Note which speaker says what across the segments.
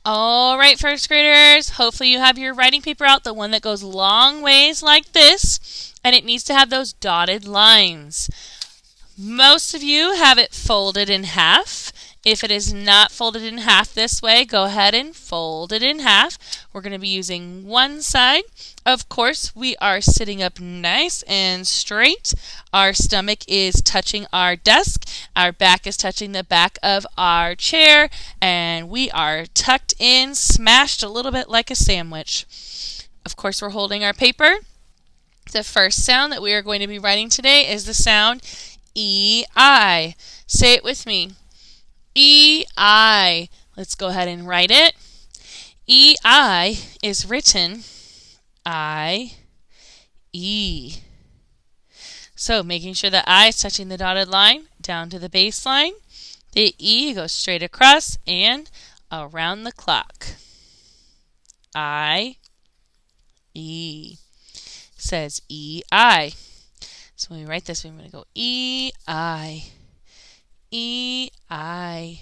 Speaker 1: All right, first graders, hopefully you have your writing paper out, the one that goes long ways like this, and it needs to have those dotted lines. Most of you have it folded in half. If it is not folded in half this way, go ahead and fold it in half. We're going to be using one side. Of course, we are sitting up nice and straight. Our stomach is touching our desk. Our back is touching the back of our chair. And we are tucked in, smashed a little bit like a sandwich. Of course, we're holding our paper. The first sound that we are going to be writing today is the sound E-I. Say it with me. E-I. Let's go ahead and write it. E-I is written I-E. So making sure the I is touching the dotted line down to the baseline. The E goes straight across and around the clock. I-E. Says E-I. So when we write this, we're going to go E-I. E-I.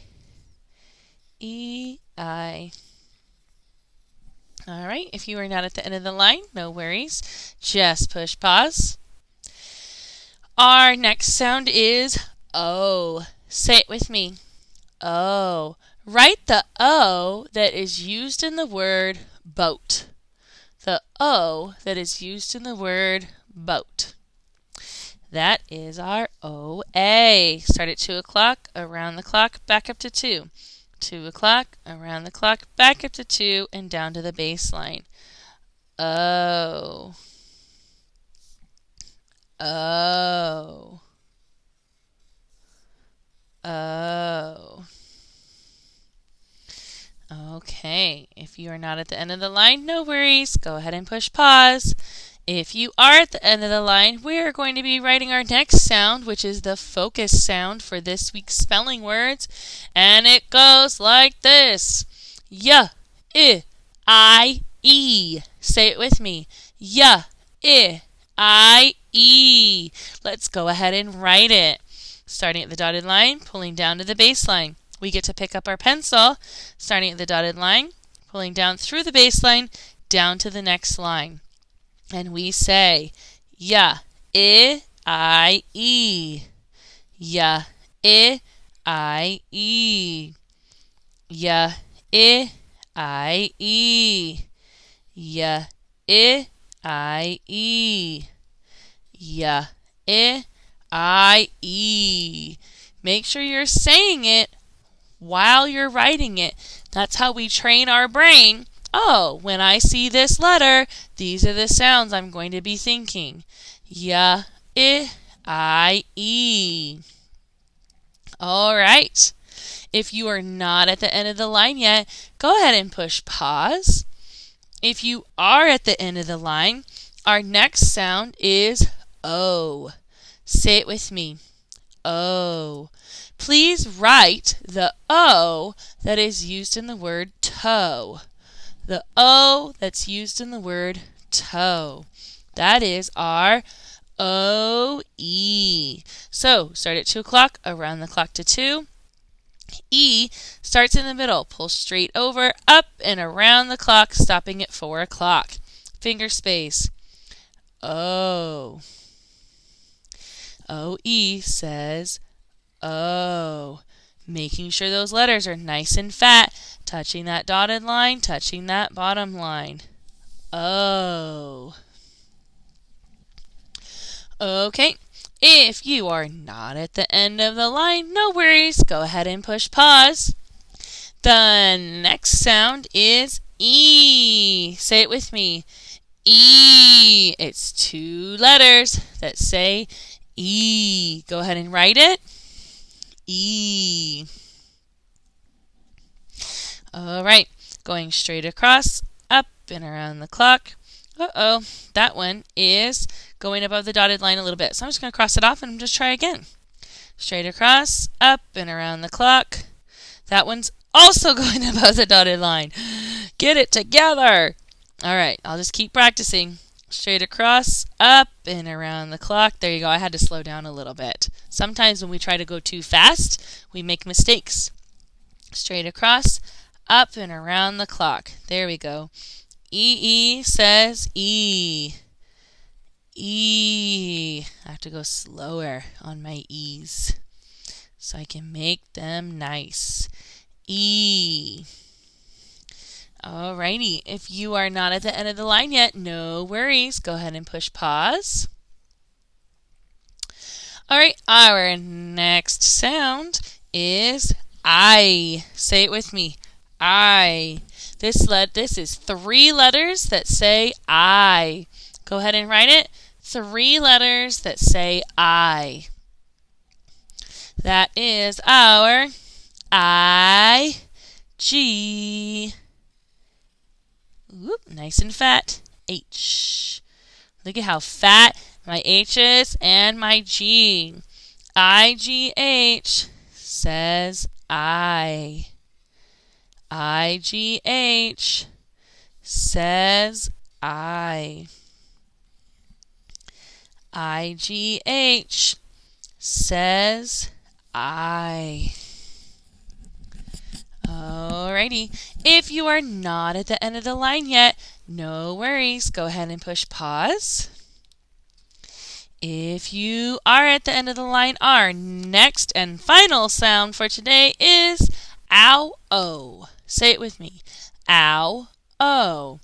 Speaker 1: E-I. All right, if you are not at the end of the line, no worries. Just push pause. Our next sound is O. Say it with me. O. Write the O that is used in the word boat. The O that is used in the word boat. That is our O-A. Start at 2 o'clock, around the clock, back up to 2. 2 o'clock, around the clock, back up to 2, and down to the baseline. O. O. O. Okay, if you are not at the end of the line, no worries. Go ahead and push pause. If you are at the end of the line, we are going to be writing our next sound, which is the focus sound for this week's spelling words. And it goes like this. Y-I-I-E. Say it with me. Y-I-I-E. Let's go ahead and write it. Starting at the dotted line, pulling down to the baseline. We get to pick up our pencil, starting at the dotted line, pulling down through the baseline, down to the next line. And we say, Y-I-I-E. Y-I-I-E. Y-I-I-E. Y-I-I-E. Y-I-I-E. Make sure you're saying it while you're writing it. That's how we train our brain. Oh, when I see this letter, these are the sounds I'm going to be thinking. Y-I-I-E. All right. If you are not at the end of the line yet, go ahead and push pause. If you are at the end of the line, our next sound is O. Say it with me. O. Please write the O that is used in the word toe. The O that's used in the word toe. That is our O-E. So start at 2 o'clock, around the clock to 2. E starts in the middle. Pull straight over, up, and around the clock, stopping at 4 o'clock. Finger space. O. O-E says O. Making sure those letters are nice and fat, touching that dotted line, touching that bottom line. O. Okay, if you are not at the end of the line, no worries. Go ahead and push pause. The next sound is E. Say it with me. E. It's 2 letters that say E. Go ahead and write it. E. All right, going straight across, up and around the clock. Uh-oh, that one is going above the dotted line a little bit. So I'm just going to cross it off and just try again. Straight across, up and around the clock. That one's also going above the dotted line. Get it together. All right, I'll just keep practicing. Straight across, up and around the clock. There you go. I had to slow down a little bit. Sometimes when we try to go too fast, we make mistakes. Straight across, up and around the clock. There we go. E says E. E. I have to go slower on my E's so I can make them nice. E. Alrighty, if you are not at the end of the line yet, no worries. Go ahead and push pause. Alright, our next sound is I. Say it with me. I. This is 3 letters that say I. Go ahead and write it. 3 letters that say I. That is our I, G. Whoop, nice and fat. H. Look at how fat my H is and my G. I-G-H says I. I-G-H says I. I-G-H says I. Alrighty. If you are not at the end of the line yet, no worries. Go ahead and push pause. If you are at the end of the line, our next and final sound for today is ow-oh. Say it with me. Ow-oh.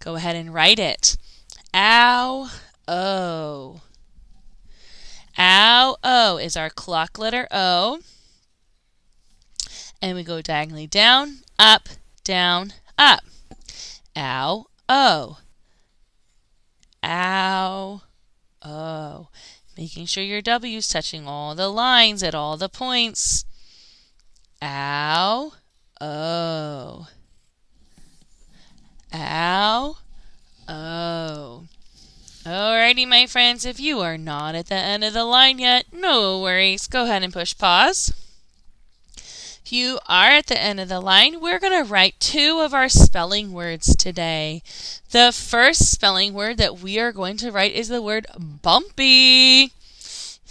Speaker 1: Go ahead and write it. Ow-oh. Ow-oh is our clock letter O. And we go diagonally down, up, up. Ow-oh. Ow-oh. Making sure your W is touching all the lines at all the points. Ow-oh. Ow-oh. Alrighty, my friends, if you are not at the end of the line yet, no worries. Go ahead and push pause. If you are at the end of the line, we're going to write 2 of our spelling words today. The first spelling word that we are going to write is the word bumpy.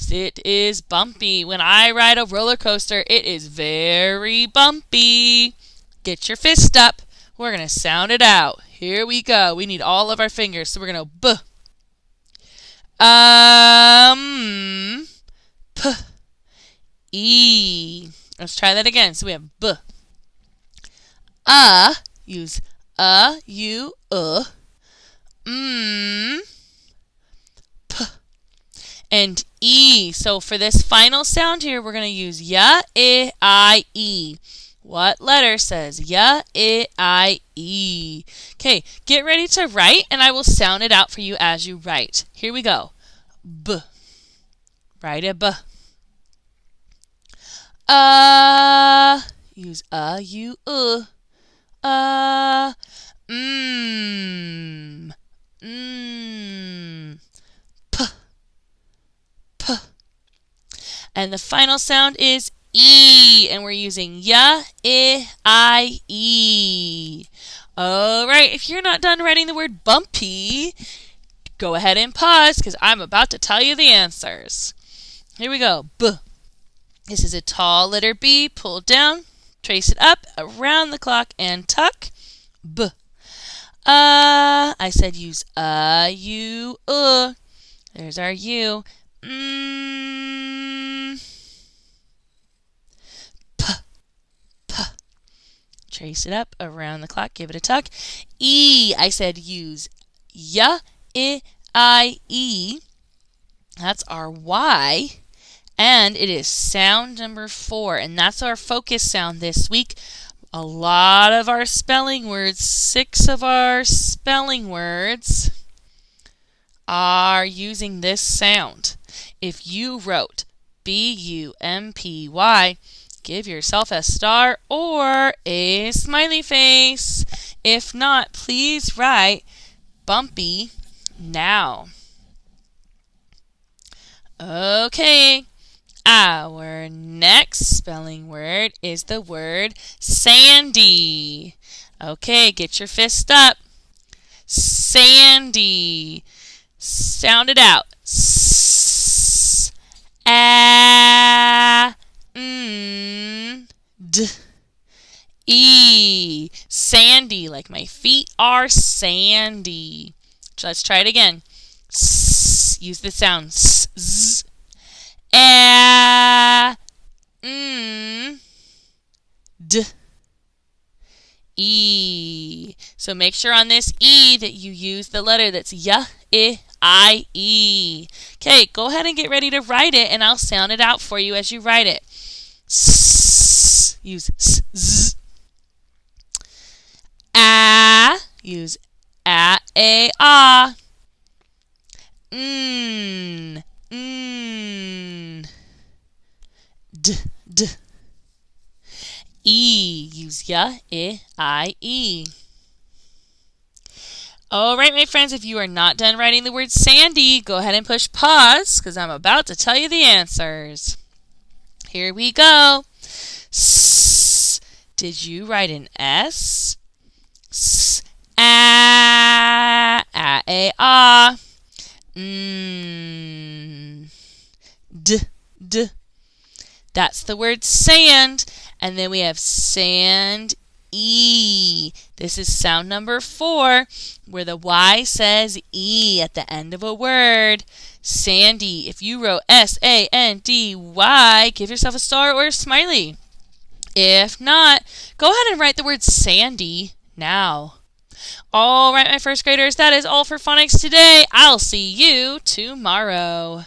Speaker 1: It is bumpy. When I ride a roller coaster, it is very bumpy. Get your fist up. We're going to sound it out. Here we go. We need all of our fingers, so we're going to B. P. E. Let's try that again. So we have B. Use U, P. And E. So for this final sound here, we're going to use ya, I, E. What letter says ya, I, E? Okay, get ready to write, and I will sound it out for you as you write. Here we go. B. Write a B. Use U, P. P. And the final sound is E, and we're using ya, I, E. Alright, if you're not done writing the word bumpy, go ahead and pause, because I'm about to tell you the answers. Here we go. B. This is a tall letter B. Pull down, trace it up, around the clock, and tuck. B. I said use U, There's our U. Trace it up around the clock. Give it a tuck. E. I said use ya, I, E. That's our Y. And it is sound number 4. And that's our focus sound this week. A lot of our spelling words, 6 of our spelling words, are using this sound. If you wrote B-U-M-P-Y, give yourself a star or a smiley face. If not, please write bumpy now. Okay, our next spelling word is the word sandy. Okay, get your fist up. Sandy. Sound it out. S, a, d, E. Sandy, like my feet are sandy. Let's try it again. S. Use the sound. S. Z. A. D. E. So make sure on this E that you use the letter that's Y, I, E. Okay, go ahead and get ready to write it, and I'll sound it out for you as you write it. S. Use S, Z. A. Use A, ah. D, d. E. Use Y, I, E. All right, my friends, if you are not done writing the word Sandy, go ahead and push pause because I'm about to tell you the answers. Here we go. S. Did you write an S? S. A, ah. D, d. That's the word sand. And then we have sand, E. This is sound number 4, where the Y says E at the end of a word. Sandy. If you wrote S-A-N-D-Y, give yourself a star or a smiley. If not, go ahead and write the word Sandy now. All right, my first graders, that is all for phonics today. I'll see you tomorrow.